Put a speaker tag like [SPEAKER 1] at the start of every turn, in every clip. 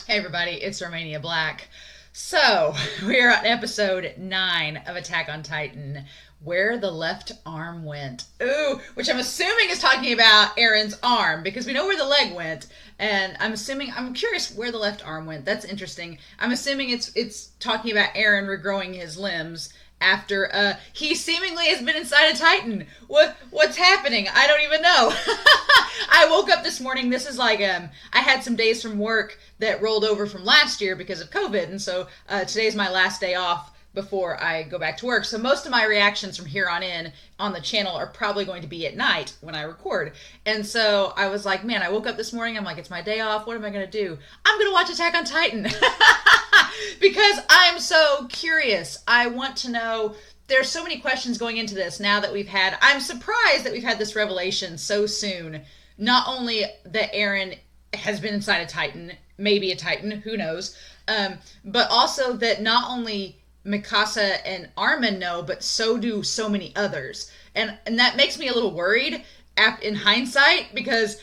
[SPEAKER 1] Hey everybody, it's Romania Black. So, we are on episode 9 of Attack on Titan, Where the Left Arm Went. Ooh, which I'm assuming is talking about Aaron's arm, because we know where the leg went, and I'm curious where the left arm went. That's interesting. I'm assuming it's talking about Aaron regrowing his limbs after he seemingly has been inside a Titan. What's happening? I don't even know. I woke up this morning. This is like I had some days from work that rolled over from last year because of COVID, and so today's my last day off before I go back to work. So most of my reactions from here on in on the channel are probably going to be at night when I record. And so I was like, man, I woke up this morning. I'm like, it's my day off. What am I going to do? I'm going to watch Attack on Titan because I'm so curious. I want to know. There's so many questions going into this now that I'm surprised that we've had this revelation so soon. Not only that Aaron has been inside a Titan, maybe a Titan, who knows, but also that not only Mikasa and Armin know, but so do so many others. And that makes me a little worried in hindsight, because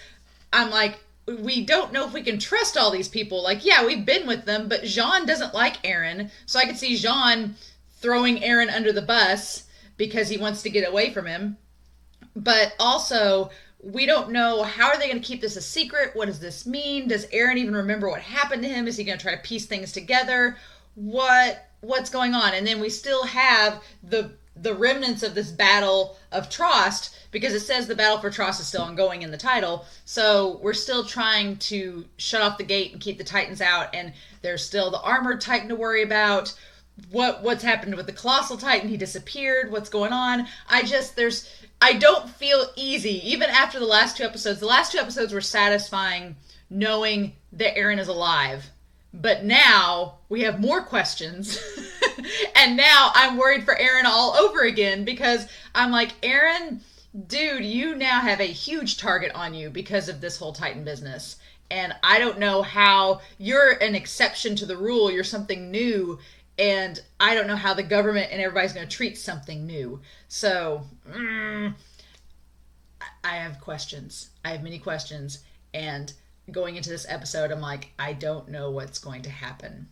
[SPEAKER 1] I'm like, we don't know if we can trust all these people. Like, yeah, we've been with them, but Jean doesn't like Aaron. So I could see Jean throwing Aaron under the bus because he wants to get away from him. But also, we don't know, how are they going to keep this a secret? What does this mean? Does Aaron even remember what happened to him? Is he going to try to piece things together? What's going on? And then we still have the remnants of this battle of Trost, because it says the battle for Trost is still ongoing in the title. So we're still trying to shut off the gate and keep the Titans out, and there's still the armored Titan to worry about. What's happened with the colossal Titan? He disappeared. What's going on? I don't feel easy even after the last two episodes. The last two episodes were satisfying knowing that Aaron is alive. But now we have more questions. And now I'm worried for Aaron all over again, because I'm like, Aaron, dude, you now have a huge target on you because of this whole Titan business. And I don't know how you're an exception to the rule. You're something new. And I don't know how the government and everybody's going to treat something new. So, I have questions. I have many questions. And going into this episode, I'm like, I don't know what's going to happen.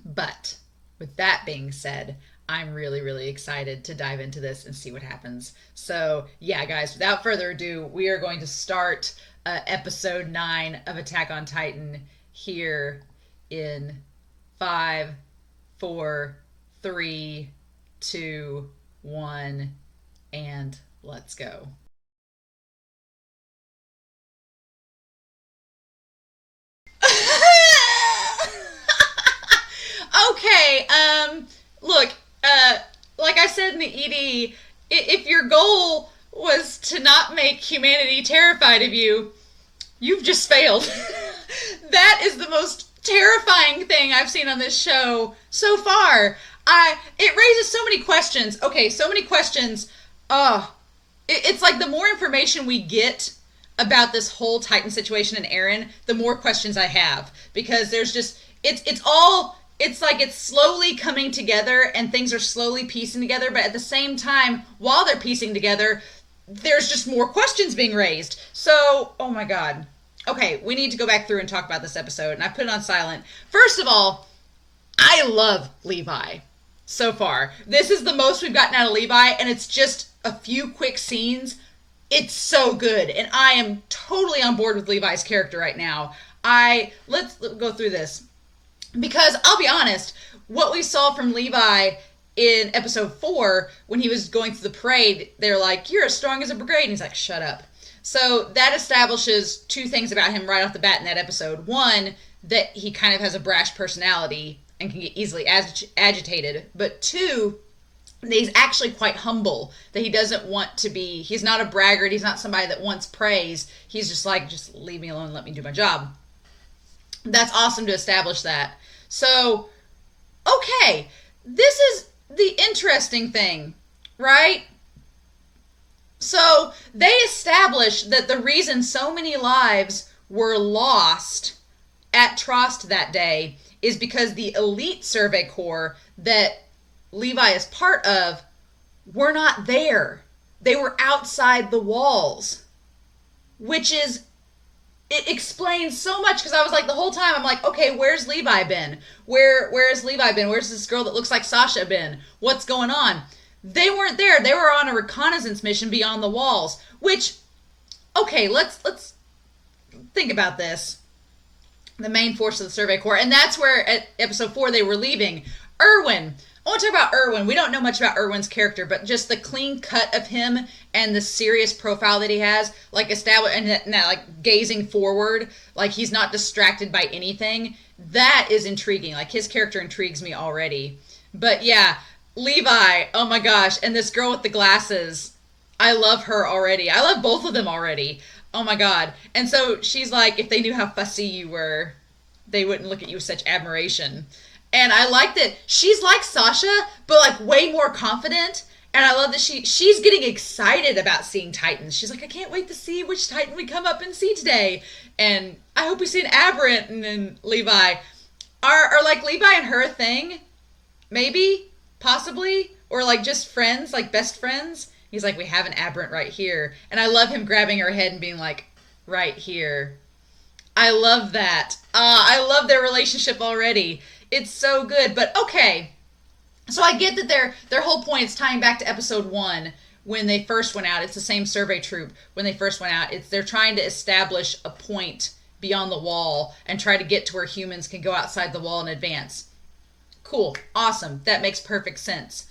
[SPEAKER 1] But with that being said, I'm really, really excited to dive into this and see what happens. So, yeah, guys, without further ado, we are going to start episode 9 of Attack on Titan here in 5, 4, 3, 2, 1, and let's go. Okay, look, like I said in the ED, if your goal was to not make humanity terrified of you, you've just failed. That is the most terrifying thing I've seen on this show so far. It raises so many questions. Okay, so many questions. It's like the more information we get about this whole Titan situation and Aaron, the more questions I have, because there's just it's like it's slowly coming together and things are slowly piecing together, but at the same time, while they're piecing together, there's just more questions being raised. So, oh my god. Okay, we need to go back through and talk about this episode, and I put it on silent. First of all, I love Levi so far. This is the most we've gotten out of Levi, and it's just a few quick scenes. It's so good, and I am totally on board with Levi's character right now. Let's go through this, because I'll be honest, what we saw from Levi in episode 4, when he was going through the parade, they're like, "You're as strong as a brigade," and he's like, "Shut up." So that establishes two things about him right off the bat in that episode. One, that he kind of has a brash personality and can get easily agitated. But two, that he's actually quite humble. That he doesn't want to be, he's not a braggart. He's not somebody that wants praise. He's just like, just leave me alone and let me do my job. That's awesome to establish that. So, okay, this is the interesting thing, right? So they established that the reason so many lives were lost at Trost that day is because the elite Survey Corps that Levi is part of were not there. They were outside the walls, which is it explains so much, because I was like, the whole time I'm like, okay, where's Levi been? Where's Levi been? Where's this girl that looks like Sasha been? What's going on? They weren't there. They were on a reconnaissance mission beyond the walls. Which, okay, let's think about this. The main force of the Survey Corps, and that's where at episode 4 they were leaving. Erwin. I want to talk about Erwin. We don't know much about Erwin's character, but just the clean cut of him and the serious profile that he has, like established and that, like gazing forward, like he's not distracted by anything. That is intriguing. Like his character intrigues me already. But yeah, Levi. Oh my gosh, and this girl with the glasses. I love her already. I love both of them already. Oh my god. And so she's like, if they knew how fussy you were, they wouldn't look at you with such admiration. And I like that she's like Sasha, but like way more confident. And I love that she's getting excited about seeing Titans. She's like, I can't wait to see which Titan we come up and see today. And I hope we see an aberrant. And then Levi. Are like Levi and her a thing? Maybe? Possibly? Or like just friends, like best friends? He's like, we have an aberrant right here. And I love him grabbing her head and being like, right here. I love that. I love their relationship already. It's so good. But okay. So I get that their whole point is tying back to episode 1 when they first went out. It's the same survey troop when they first went out. They're trying to establish a point beyond the wall and try to get to where humans can go outside the wall and advance. Cool. Awesome. That makes perfect sense.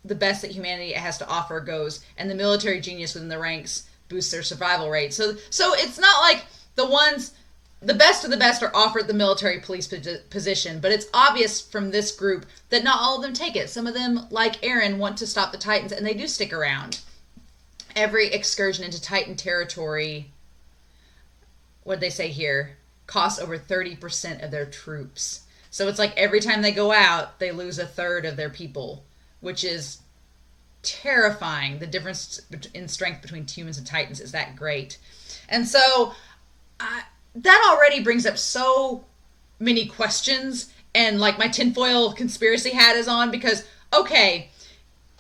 [SPEAKER 1] The best that humanity has to offer goes, and the military genius within the ranks boosts their survival rate. So it's not like the best of the best are offered the military police position, but it's obvious from this group that not all of them take it. Some of them, like Aaron, want to stop the Titans, and they do stick around. Every excursion into Titan territory, what'd they say here, costs over 30% of their troops. So it's like every time they go out, they lose a third of their people, which is terrifying. The difference in strength between humans and Titans is that great. And so that already brings up so many questions, and like my tinfoil conspiracy hat is on, because, okay,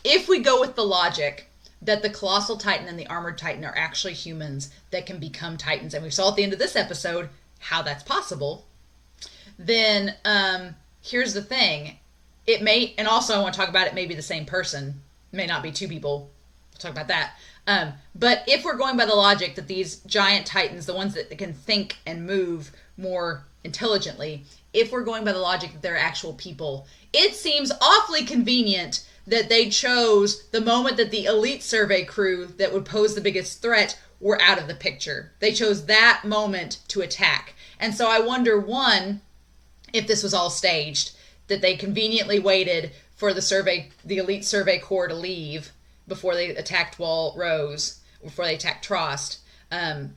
[SPEAKER 1] if we go with the logic that the Colossal Titan and the Armored Titan are actually humans that can become Titans, and we saw at the end of this episode how that's possible, then here's the thing. It may, and also I want to talk about it may be the same person. It may not be two people. We'll talk about that. But if we're going by the logic that these giant Titans, the ones that can think and move more intelligently, if we're going by the logic that they're actual people, it seems awfully convenient that they chose the moment that the elite survey crew that would pose the biggest threat were out of the picture. They chose that moment to attack. And so I wonder, one, if this was all staged, that they conveniently waited for the elite survey corps to leave before they attacked Wall Rose, before they attacked Trost,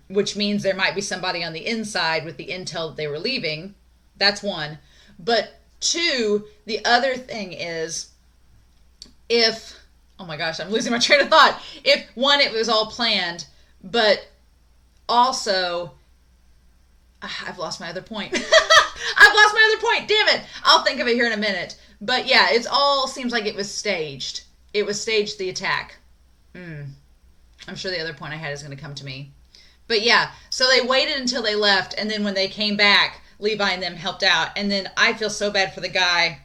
[SPEAKER 1] which means there might be somebody on the inside with the intel that they were leaving. That's one. But two, the other thing is, if, oh my gosh, I'm losing my train of thought. If, one, it was all planned, but also, I've lost my other point. I've lost my other point. Damn it. I'll think of it here in a minute. But yeah, it all seems like it was staged. It was staged, the attack. I'm sure the other point I had is going to come to me. But yeah, so they waited until they left, and then when they came back, Levi and them helped out. And then I feel so bad for the guy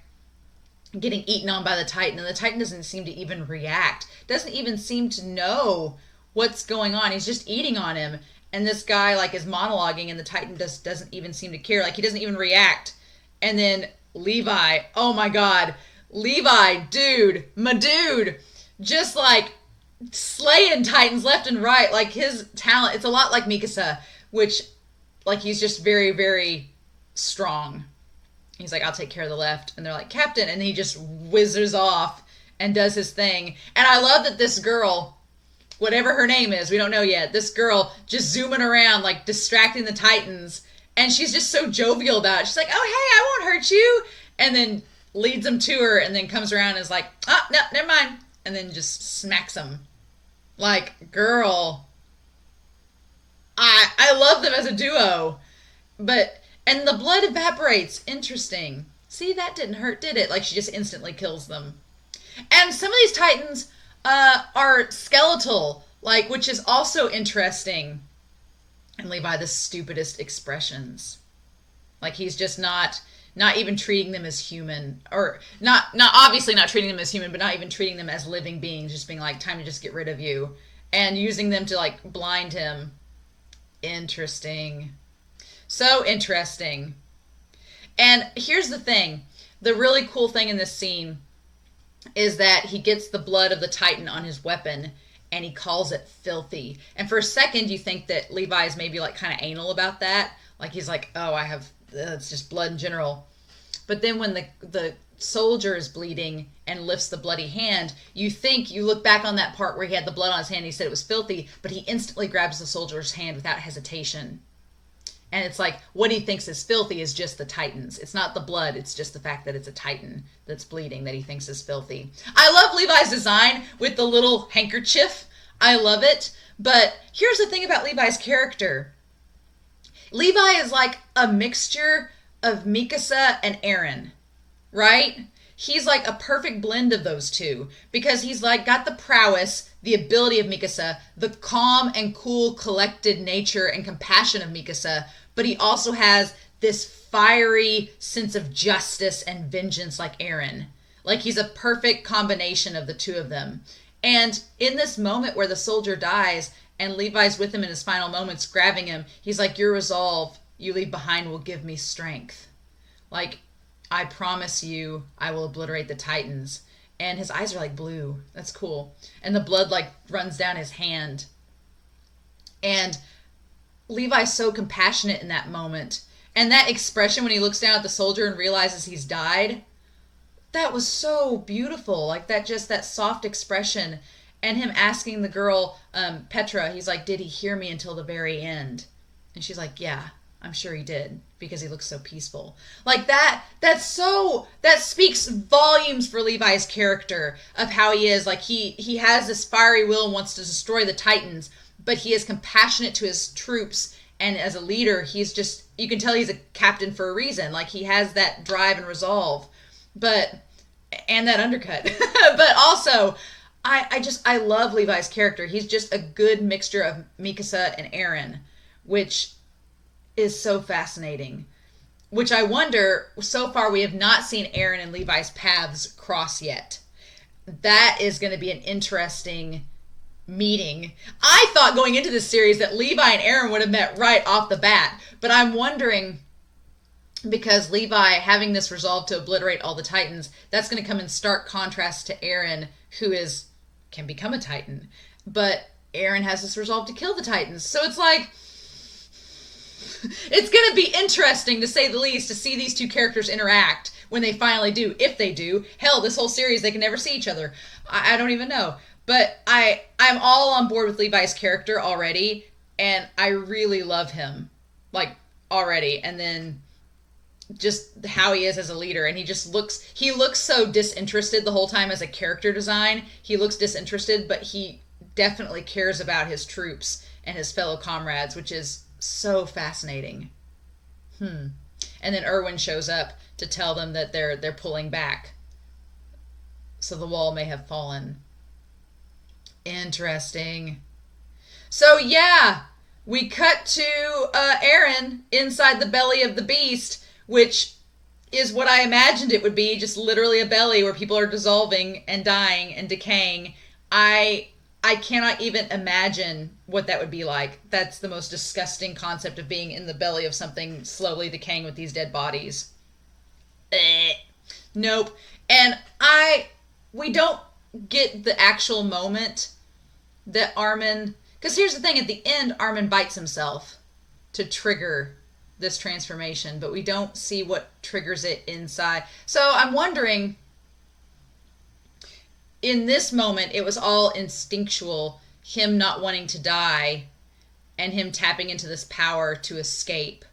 [SPEAKER 1] getting eaten on by the Titan, and the Titan doesn't seem to even react. Doesn't even seem to know what's going on. He's just eating on him. And this guy, like, is monologuing, and the Titan doesn't even seem to care. Like, he doesn't even react. And then Levi, oh my god. Levi, dude, my dude, just, like, slaying Titans left and right. Like, his talent, it's a lot like Mikasa, which, like, he's just very, very strong. He's like, I'll take care of the left. And they're like, Captain. And he just whizzes off and does his thing. And I love that this girl, whatever her name is, we don't know yet, this girl just zooming around, like, distracting the Titans. And she's just so jovial about it. She's like, oh, hey, I won't hurt you. And then leads them to her and then comes around and is like, oh, no, never mind. And then just smacks them. Like, girl. I love them as a duo. But, and the blood evaporates. Interesting. See, that didn't hurt, did it? Like, she just instantly kills them. And some of these Titans are skeletal, like, which is also interesting. And Levi, the stupidest expressions. Like he's just not even treating them as human, or not obviously not treating them as human, but not even treating them as living beings, just being like, time to just get rid of you, and using them to like blind him. Interesting. So interesting. And here's the thing. The really cool thing in this scene is that he gets the blood of the Titan on his weapon and he calls it filthy. And for a second you think that Levi is maybe like kind of anal about that. Like he's like, oh, I have, it's just blood in general. But then when the soldier is bleeding and lifts the bloody hand, you look back on that part where he had the blood on his hand and he said it was filthy, but he instantly grabs the soldier's hand without hesitation. And it's like, what he thinks is filthy is just the Titans. It's not the blood, it's just the fact that it's a Titan that's bleeding that he thinks is filthy. I love Levi's design with the little handkerchief. I love it. But here's the thing about Levi's character. Levi is like a mixture of Mikasa and Eren, right? He's like a perfect blend of those two because he's like got the prowess, the ability of Mikasa, the calm and cool collected nature and compassion of Mikasa, but he also has this fiery sense of justice and vengeance like Eren. Like he's a perfect combination of the two of them. And in this moment where the soldier dies and Levi's with him in his final moments grabbing him, he's like, your resolve you leave behind will give me strength. Like, I promise you I will obliterate the Titans. And his eyes are like blue. That's cool. And the blood like runs down his hand. And Levi's so compassionate in that moment. And that expression when he looks down at the soldier and realizes he's died, that was so beautiful. Like that soft expression. And him asking the girl, Petra, he's like, did he hear me until the very end? And she's like, yeah, I'm sure he did, because he looks so peaceful. Like that speaks volumes for Levi's character of how he is. Like he has this fiery will and wants to destroy the Titans, but he is compassionate to his troops, and as a leader, he's just, you can tell he's a captain for a reason. Like he has that drive and resolve, and that undercut. But also, I love Levi's character. He's just a good mixture of Mikasa and Eren, which is so fascinating. Which I wonder, so far we have not seen Eren and Levi's paths cross yet. That is going to be an interesting meeting. I thought going into this series that Levi and Eren would have met right off the bat, but I'm wondering, because Levi having this resolve to obliterate all the Titans, that's going to come in stark contrast to Eren, who can become a Titan, but Eren has this resolve to kill the Titans. So it's like, it's going to be interesting, to say the least, to see these two characters interact when they finally do, if they do. Hell, this whole series, they can never see each other. I don't even know. But I'm all on board with Levi's character already, and I really love him, like, already. And then just how he is as a leader, and he looks so disinterested the whole time as a character design. He looks disinterested, but he definitely cares about his troops and his fellow comrades, which is so fascinating. And then Erwin shows up to tell them that they're pulling back, so the wall may have fallen. Interesting. So yeah, we cut to Eren inside the belly of the beast, which is what I imagined it would be, just literally a belly where people are dissolving and dying and decaying. I cannot even imagine what that would be like. That's the most disgusting concept, of being in the belly of something slowly decaying with these dead bodies. Nope. And we don't get the actual moment that Armin, because here's the thing, at the end Armin bites himself to trigger this transformation, but we don't see what triggers it inside. So I'm wondering, in this moment it was all instinctual, him not wanting to die and him tapping into this power to escape.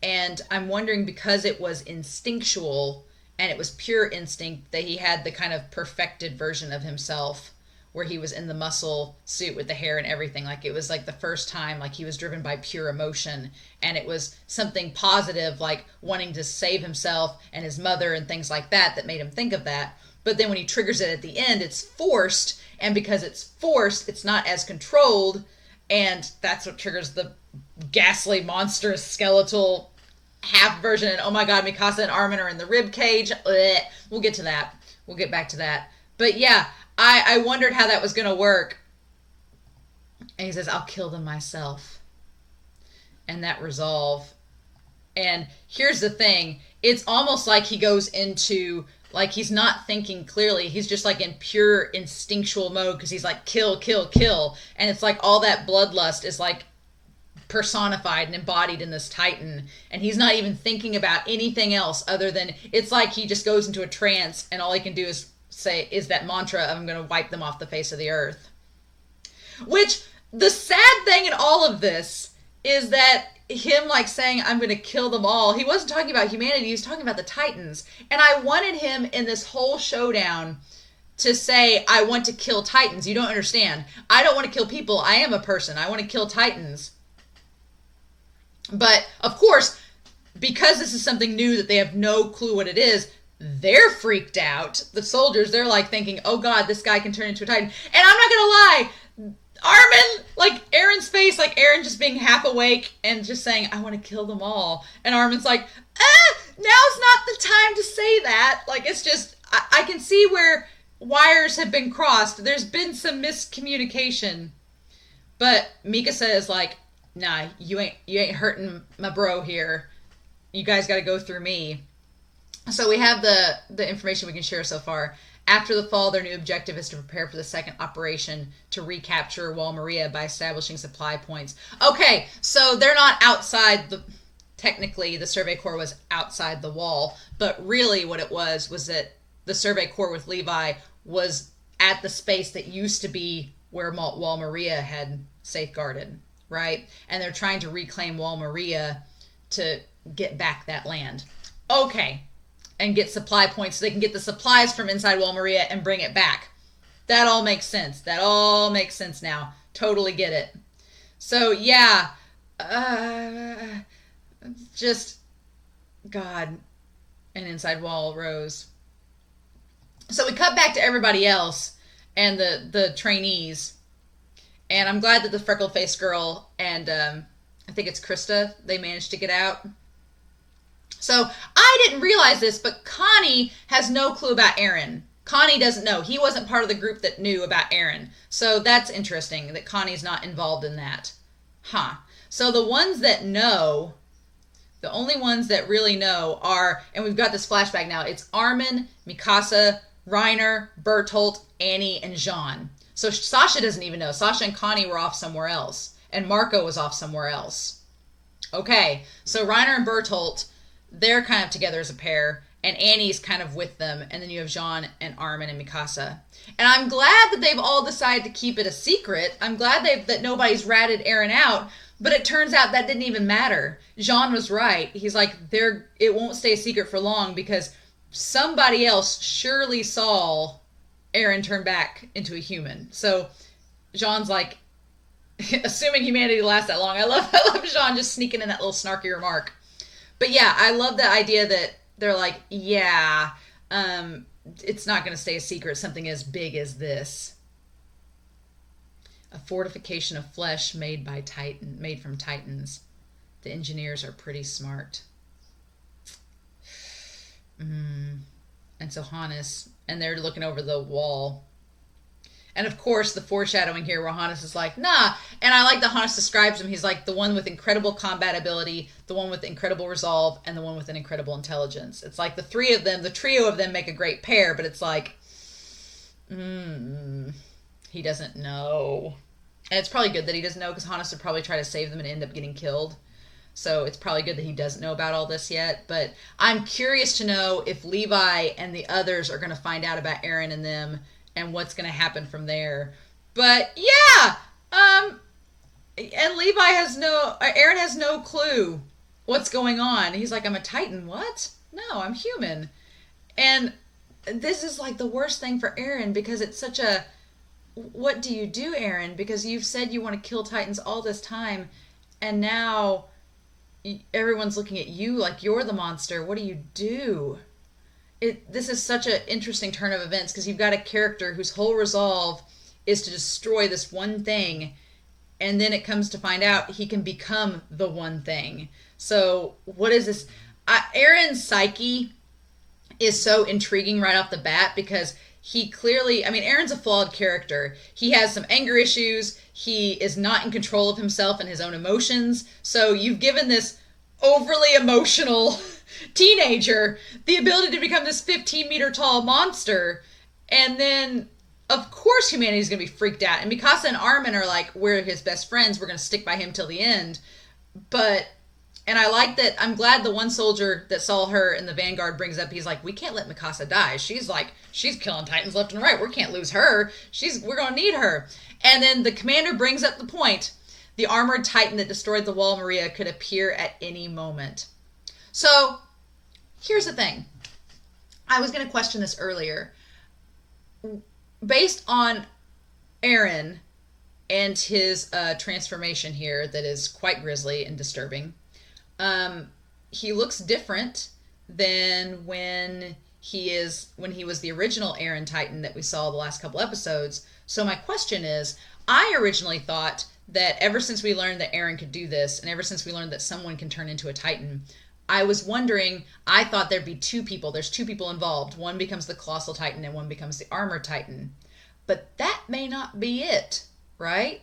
[SPEAKER 1] And I'm wondering, because it was instinctual and it was pure instinct, that he had the kind of perfected version of himself where he was in the muscle suit with the hair and everything. Like it was like the first time, like he was driven by pure emotion, and it was something positive, like wanting to save himself and his mother and things like that made him think of that. But then when he triggers it at the end, it's forced, and because it's forced, it's not as controlled, And that's what triggers the ghastly, monstrous, skeletal half version. And oh my god, Mikasa and Armin are in the rib cage. Ugh. We'll get to that. We'll get back to that. But yeah, I wondered how that was going to work. And he says, I'll kill them myself. And that resolve. And here's the thing. It's almost like he goes into, like, he's not thinking clearly. He's just like in pure instinctual mode because he's like, kill, kill, kill. And it's like all that bloodlust is like personified and embodied in this Titan. And he's not even thinking about anything else other than, it's like he just goes into a trance and all he can do is say, is that mantra of I'm going to wipe them off the face of the earth. Which, the sad thing in all of this is that him like saying I'm going to kill them all, he wasn't talking about humanity, he was talking about the Titans. And I wanted him in this whole showdown to say I want to kill Titans. You don't understand. I don't want to kill people. I am a person. I want to kill Titans. But of course, because this is something new that they have no clue what it is, they're freaked out. The soldiers, they're like thinking, oh god, this guy can turn into a Titan. And I'm not gonna lie, Armin, like Aaron's face, like Aaron just being half awake and just saying, I want to kill them all. And Armin's like, now's not the time to say that. Like, it's just, I can see where wires have been crossed. There's been some miscommunication. But Mikasa is like, nah, you ain't hurting my bro here. You guys got to go through me. So we have the information we can share so far. After the fall, their new objective is to prepare for the second operation to recapture Wall Maria by establishing supply points. Okay, so they're not outside the... Technically, the Survey Corps was outside the wall, but really what it was that the Survey Corps with Levi was at the space that used to be where Wall Maria had safeguarded, right? And they're trying to reclaim Wall Maria to get back that land. Okay. And get supply points so they can get the supplies from inside Wall Maria and bring it back. That all makes sense. That all makes sense now. Totally get it. So, yeah. Just, God. And inside Wall Rose. So we cut back to everybody else and the trainees. And I'm glad that the freckle-faced girl and I think it's Krista, they managed to get out. So, I didn't realize this, but Connie has no clue about Aaron. Connie doesn't know. He wasn't part of the group that knew about Aaron. So, that's interesting that Connie's not involved in that. Huh. So, the ones that know, the only ones that really know are, and we've got this flashback now, it's Armin, Mikasa, Reiner, Bertolt, Annie, and Jean. So, Sasha doesn't even know. Sasha and Connie were off somewhere else. And Marco was off somewhere else. Okay. So, Reiner and Bertolt... they're kind of together as a pair, and Annie's kind of with them, and then you have Jean and Armin and Mikasa. And I'm glad that they've all decided to keep it a secret. I'm glad that nobody's ratted Aaron out, but it turns out that didn't even matter. Jean was right. He's like, it won't stay a secret for long because somebody else surely saw Aaron turn back into a human. So Jean's like, assuming humanity lasts that long. I love Jean just sneaking in that little snarky remark. But yeah, I love the idea that they're like, yeah, it's not going to stay a secret, something as big as this. A fortification of flesh made from Titans. The engineers are pretty smart. And so Hannes, and they're looking over the wall. And of course, the foreshadowing here where Hannes is like, nah. And I like that Hannes describes him. He's like the one with incredible combat ability, the one with incredible resolve, and the one with an incredible intelligence. It's like the three of them, the trio of them make a great pair, but it's like, he doesn't know. And it's probably good that he doesn't know because Hannes would probably try to save them and end up getting killed. So it's probably good that he doesn't know about all this yet. But I'm curious to know if Levi and the others are going to find out about Aaron and them and what's going to happen from there. But yeah, and Aaron has no clue what's going on. He's like, I'm a Titan. What? No, I'm human. And this is like the worst thing for Aaron because it's such a, what do you do, Aaron? Because you've said you want to kill Titans all this time, and now everyone's looking at you like you're the monster. What do you do? This is such an interesting turn of events because you've got a character whose whole resolve is to destroy this one thing, and then it comes to find out he can become the one thing. So what is this? Aaron's psyche is so intriguing right off the bat because he clearly, I mean, Aaron's a flawed character. He has some anger issues. He is not in control of himself and his own emotions. So you've given this overly emotional teenager the ability to become this 15-meter tall monster. And then, of course, humanity's going to be freaked out. And Mikasa and Armin are like, we're his best friends. We're going to stick by him till the end. And I like that. I'm glad the one soldier that saw her in the Vanguard brings up, he's like, we can't let Mikasa die. She's killing Titans left and right. We can't lose her. We're going to need her. And then the commander brings up the point. The armored Titan that destroyed the Wall Maria could appear at any moment. So, here's the thing. I was going to question this earlier. Based on Eren and his transformation here that is quite grisly and disturbing, he looks different than when he was the original Eren Titan that we saw the last couple episodes. So my question is, I originally thought that ever since we learned that Eren could do this, and ever since we learned that someone can turn into a Titan, I was wondering, I thought there'd be two people. There's two people involved. One becomes the Colossal Titan and one becomes the Armored Titan. But that may not be it, right?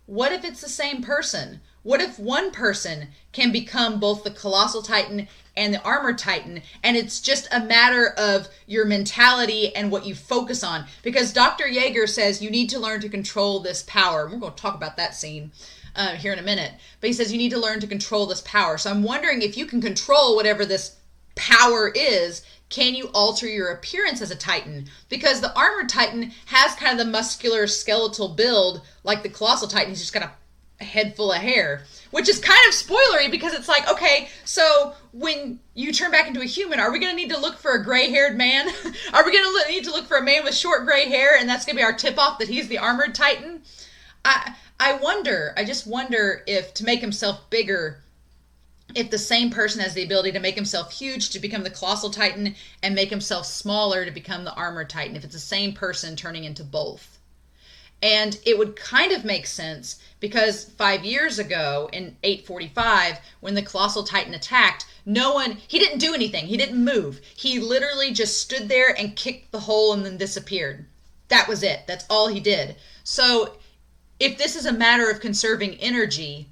[SPEAKER 1] What if it's the same person? What if one person can become both the Colossal Titan and the Armored Titan, and it's just a matter of your mentality and what you focus on? Because Dr. Yeager says you need to learn to control this power. We're going to talk about that scene here in a minute. But he says you need to learn to control this power. So I'm wondering if you can control whatever this power is, can you alter your appearance as a Titan? Because the Armored Titan has kind of the muscular skeletal build like the Colossal Titan. He's just got a head full of hair, which is kind of spoilery because it's like, okay, so when you turn back into a human, are we going to need to look for a gray-haired man? Are we going to need to look for a man with short gray hair, and that's going to be our tip-off that he's the Armored Titan? I just wonder if, to make himself bigger, if the same person has the ability to make himself huge to become the Colossal Titan and make himself smaller to become the Armored Titan, if it's the same person turning into both. And it would kind of make sense because 5 years ago in 845, when the Colossal Titan attacked, he didn't do anything. He didn't move. He literally just stood there and kicked the hole and then disappeared. That was it. That's all he did. So if this is a matter of conserving energy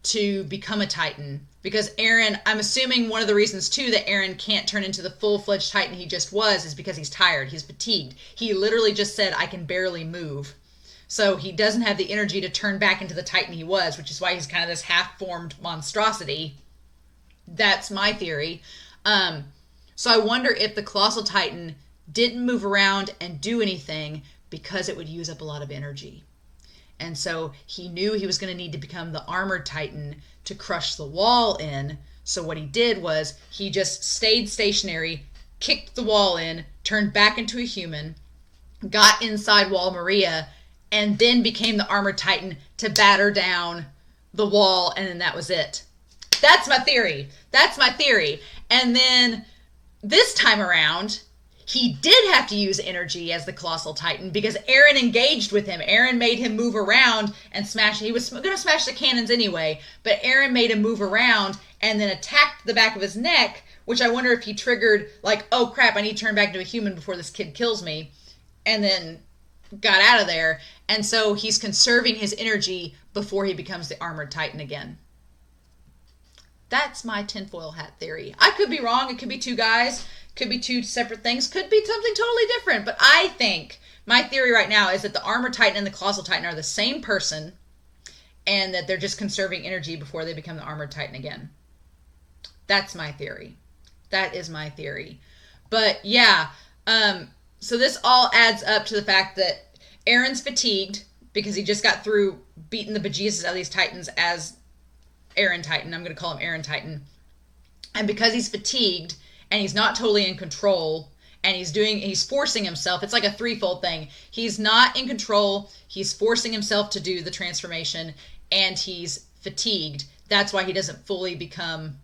[SPEAKER 1] to become a Titan, because Eren, I'm assuming one of the reasons too that Eren can't turn into the full-fledged Titan he just was is because he's tired, he's fatigued. He literally just said, I can barely move. So he doesn't have the energy to turn back into the Titan he was, which is why he's kind of this half-formed monstrosity. That's my theory. So I wonder if the Colossal Titan didn't move around and do anything because it would use up a lot of energy. And so he knew he was going to need to become the Armored Titan to crush the wall in. So what he did was he just stayed stationary, kicked the wall in, turned back into a human, got inside Wall Maria, and then became the Armored Titan to batter down the wall, and then that was it. That's my theory. And then this time around, he did have to use energy as the Colossal Titan because Eren engaged with him. Eren made him move around and smash. He was going to smash the cannons anyway, but Eren made him move around and then attacked the back of his neck, which I wonder if he triggered, like, oh crap, I need to turn back into a human before this kid kills me, and then got out of there. And so he's conserving his energy before he becomes the Armored Titan again. That's my tinfoil hat theory. I could be wrong. It could be two guys. Could be two separate things. Could be something totally different. But I think my theory right now is that the Armored Titan and the Colossal Titan are the same person and that they're just conserving energy before they become the Armored Titan again. That's my theory. That is my theory. But yeah, so this all adds up to the fact that Eren's fatigued because he just got through beating the bejesus out of these Titans as Eren Titan. I'm going to call him Eren Titan. And because he's fatigued and he's not totally in control and he's forcing himself, it's like a threefold thing. He's not in control, he's forcing himself to do the transformation, and he's fatigued. That's why he doesn't fully become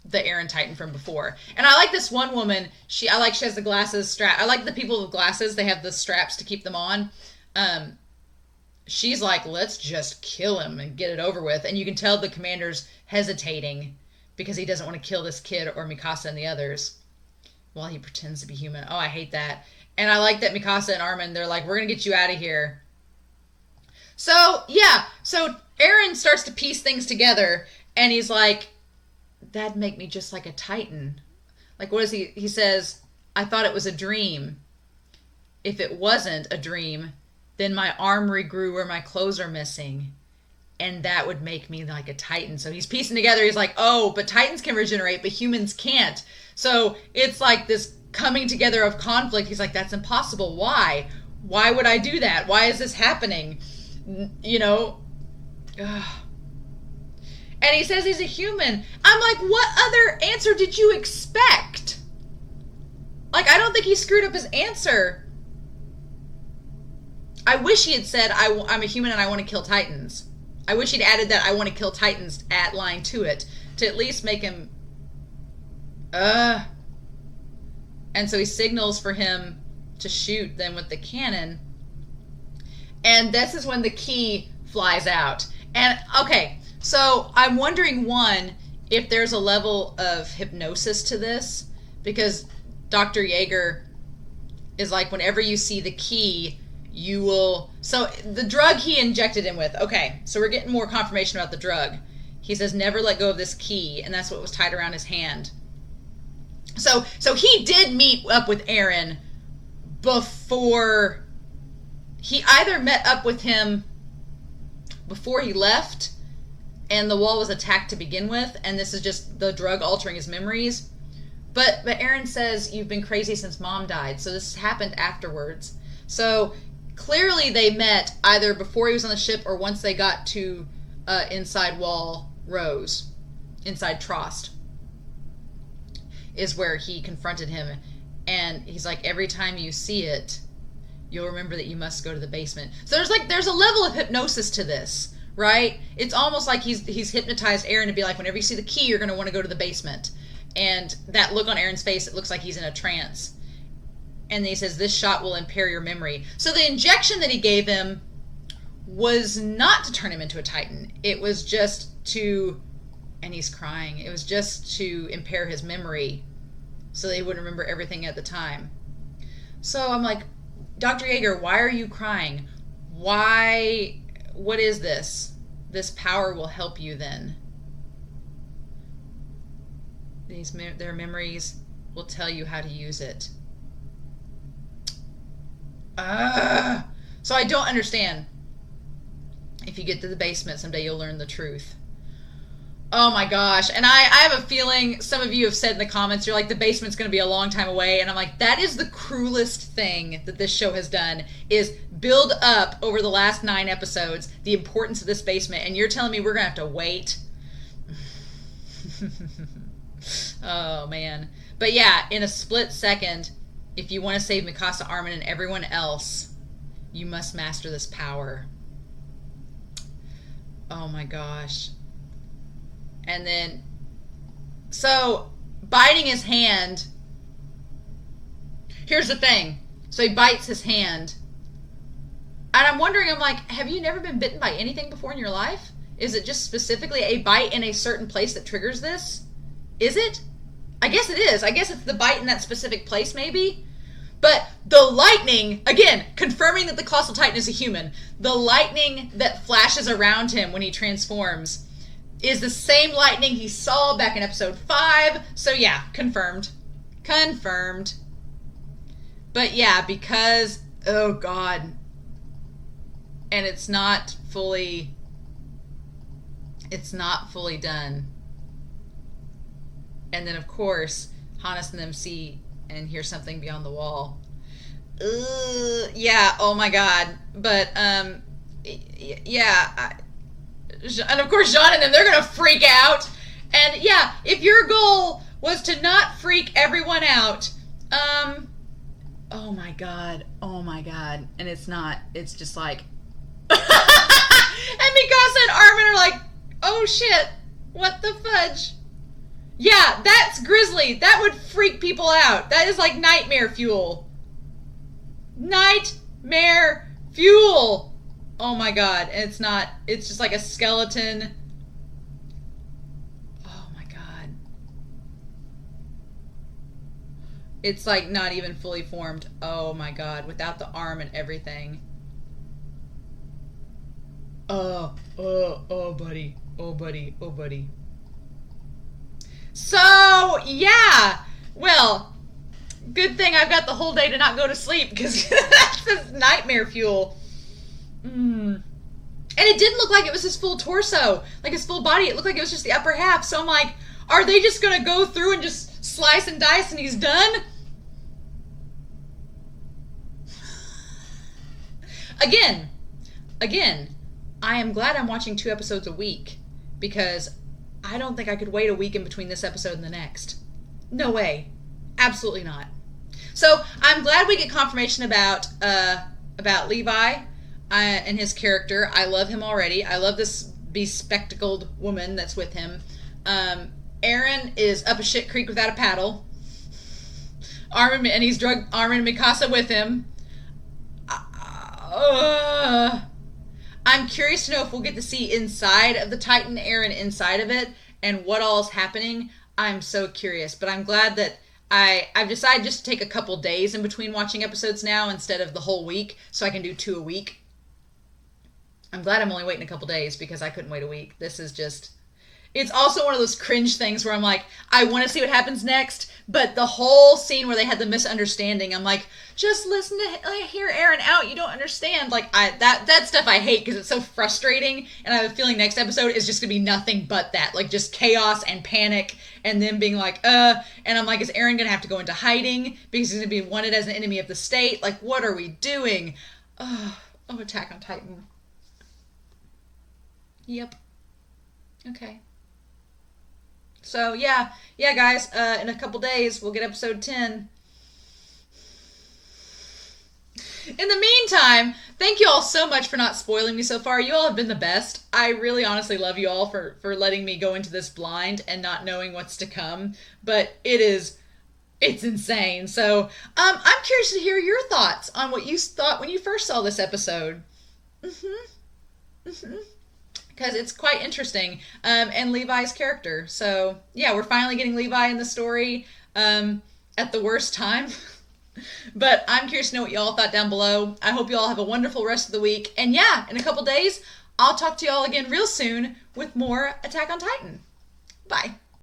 [SPEAKER 1] the Eren Titan from before. And I like this one woman. She has the glasses strap. I like the people with glasses. They have the straps to keep them on. she's like, let's just kill him and get it over with. And you can tell the commander's hesitating because he doesn't want to kill this kid or Mikasa and the others while he pretends to be human. Oh, I hate that. And I like that Mikasa and Armin, they're like, we're going to get you out of here. So, yeah. So Eren starts to piece things together, and he's like, that'd make me just like a Titan. Like, what is he? He says, I thought it was a dream. If it wasn't a dream, then my arm regrew where my clothes are missing. And that would make me like a Titan. So he's piecing together. He's like, oh, but Titans can regenerate, but humans can't. So it's like this coming together of conflict. He's like, that's impossible. Why? Why would I do that? Why is this happening? You know? Ugh. And he says he's a human. I'm like, what other answer did you expect? Like, I don't think he screwed up his answer. I wish he had said, I'm a human and I want to kill Titans. I wish he'd added that I want to kill Titans at line to it, to at least make him, And so he signals for him to shoot them with the cannon. And this is when the key flies out. And, okay, so I'm wondering, one, if there's a level of hypnosis to this, because Dr. Yeager is like, whenever you see the key, you will... So the drug he injected him with. Okay, so we're getting more confirmation about the drug. He says, never let go of this key, and that's what was tied around his hand. So he did meet up with Eren before... He either met up with him before he left, and the wall was attacked to begin with, and this is just the drug altering his memories. But Eren says, you've been crazy since Mom died, so this happened afterwards. So... Clearly they met either before he was on the ship or once they got to inside Wall Rose, inside Trost, is where he confronted him. And he's like, every time you see it, you'll remember that you must go to the basement. So there's a level of hypnosis to this, right? It's almost like he's hypnotized Eren to be like, whenever you see the key, you're going to want to go to the basement. And that look on Eren's face, it looks like he's in a trance. And then he says, this shot will impair your memory. So the injection that he gave him was not to turn him into a Titan. It was just to, and he's crying, it was just to impair his memory so that he wouldn't remember everything at the time. So I'm like, Dr. Yeager, why are you crying? Why, what is this? This power will help you then. Their memories will tell you how to use it. So I don't understand. If you get to the basement someday, you'll learn the truth. Oh my gosh. And I have a feeling some of you have said in the comments, you're like, the basement's going to be a long time away. And I'm like, that is the cruelest thing that this show has done, is build up over the last 9 episodes the importance of this basement. And you're telling me we're going to have to wait? Oh man. But yeah, in a split second, if you want to save Mikasa, Armin, and everyone else, you must master this power. Oh my gosh. And then, so, biting his hand, here's the thing. So he bites his hand. And I'm wondering, I'm like, have you never been bitten by anything before in your life? Is it just specifically a bite in a certain place that triggers this? Is it? I guess it is. I guess it's the bite in that specific place, maybe. But the lightning, again, confirming that the Colossal Titan is a human, the lightning that flashes around him when he transforms is the same lightning he saw back in episode 5. So yeah, confirmed. Confirmed. But yeah, because, oh god. And it's not fully done. And then, of course, Hannes and them see and hear something beyond the wall. Yeah, oh my god. But, yeah. And of course, Jean and them, they're going to freak out. And yeah, if your goal was to not freak everyone out, oh my god. And it's not. It's just like... And Mikasa and Armin are like, oh shit, what the fudge? Yeah, that's grisly. That would freak people out. That is like nightmare fuel. Nightmare fuel. Oh my god. And it's just like a skeleton. Oh my god. It's like not even fully formed. Oh my god. Without the arm and everything. Oh, buddy. Oh, buddy. Oh, buddy. So, yeah. Well, good thing I've got the whole day to not go to sleep because that's just nightmare fuel. And it didn't look like it was his full torso, like his full body. It looked like it was just the upper half. So I'm like, are they just going to go through and just slice and dice and he's done? Again, I am glad I'm watching 2 episodes a week because I don't think I could wait a week in between this episode and the next. No way. Absolutely not. So I'm glad we get confirmation about Levi and his character. I love him already. I love this bespectacled woman that's with him. Aaron is up a shit creek without a paddle. And he's drug Armin and Mikasa with him. I'm curious to know if we'll get to see inside of the Titan, Aaron inside of it, and what all is happening. I'm so curious, but I'm glad that I've decided just to take a couple days in between watching episodes now instead of the whole week, so I can do 2 a week. I'm glad I'm only waiting a couple days because I couldn't wait a week. This is just... It's also one of those cringe things where I'm like, I want to see what happens next, but the whole scene where they had the misunderstanding, I'm like, just listen to hear Aaron out. You don't understand. Like that stuff I hate because it's so frustrating, and I have a feeling next episode is just gonna be nothing but that, like just chaos and panic, and then being like, and I'm like, is Aaron gonna have to go into hiding because he's gonna be wanted as an enemy of the state? Like, what are we doing? Oh, Attack on Titan. Yep. Okay. So, yeah, guys, in a couple days, we'll get episode 10. In the meantime, thank you all so much for not spoiling me so far. You all have been the best. I really honestly love you all for letting me go into this blind and not knowing what's to come. But it's insane. So, I'm curious to hear your thoughts on what you thought when you first saw this episode. Because it's quite interesting, and Levi's character. So, yeah, we're finally getting Levi in the story at the worst time. But I'm curious to know what y'all thought down below. I hope you all have a wonderful rest of the week. And yeah, in a couple days, I'll talk to y'all again real soon with more Attack on Titan. Bye.